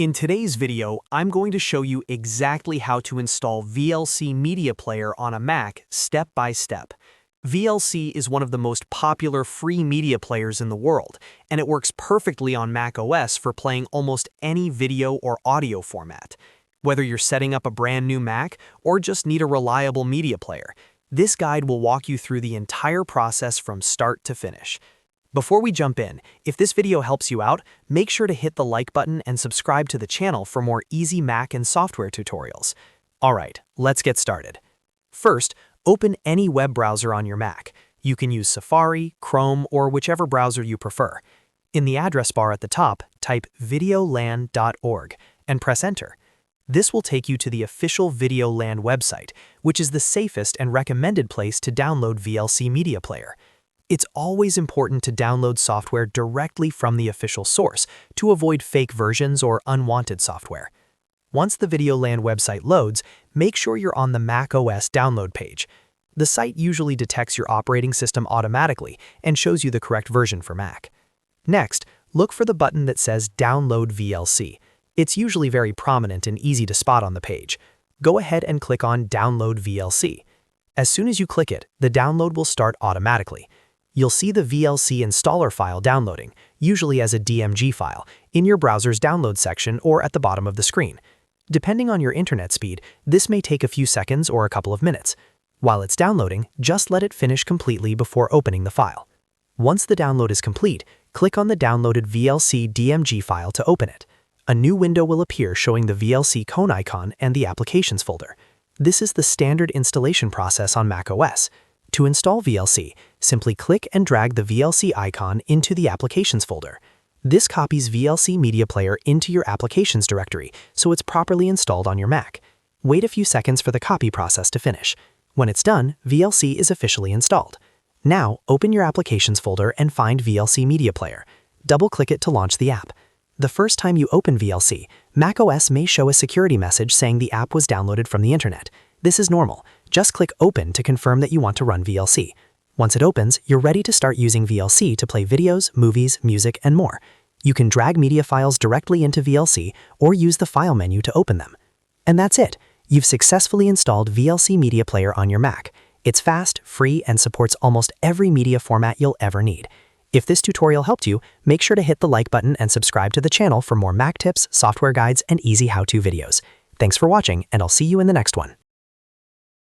In today's video, I'm going to show you exactly how to install VLC Media Player on a Mac step by step. VLC is one of the most popular free media players in the world, and it works perfectly on Mac OS for playing almost any video or audio format. Whether you're setting up a brand new Mac or just need a reliable media player, this guide will walk you through the entire process from start to finish. Before we jump in, if this video helps you out, make sure to hit the like button and subscribe to the channel for more easy Mac and software tutorials. Alright, let's get started. First, open any web browser on your Mac. You can use Safari, Chrome, or whichever browser you prefer. In the address bar at the top, type VideoLAN.org and press enter. This will take you to the official VideoLAN website, which is the safest and recommended place to download VLC Media Player. It's always important to download software directly from the official source to avoid fake versions or unwanted software. Once the VideoLAN website loads, make sure you're on the Mac OS download page. The site usually detects your operating system automatically and shows you the correct version for Mac. Next, look for the button that says Download VLC. It's usually very prominent and easy to spot on the page. Go ahead and click on Download VLC. As soon as you click it, the download will start automatically. You'll see the VLC installer file downloading, usually as a DMG file, in your browser's download section or at the bottom of the screen. Depending on your internet speed, this may take a few seconds or a couple of minutes. While it's downloading, just let it finish completely before opening the file. Once the download is complete, click on the downloaded VLC DMG file to open it. A new window will appear showing the VLC cone icon and the Applications folder. This is the standard installation process on Mac OS. To install VLC, simply click and drag the VLC icon into the Applications folder. This copies VLC Media Player into your Applications directory, so it's properly installed on your Mac. Wait a few seconds for the copy process to finish. When it's done, VLC is officially installed. Now, open your Applications folder and find VLC Media Player. Double-click it to launch the app. The first time you open VLC, macOS may show a security message saying the app was downloaded from the internet. This is normal. Just click Open to confirm that you want to run VLC. Once it opens, you're ready to start using VLC to play videos, movies, music, and more. You can drag media files directly into VLC or use the File menu to open them. And that's it. You've successfully installed VLC Media Player on your Mac. It's fast, free, and supports almost every media format you'll ever need. If this tutorial helped you, make sure to hit the like button and subscribe to the channel for more Mac tips, software guides, and easy how-to videos. Thanks for watching, and I'll see you in the next one.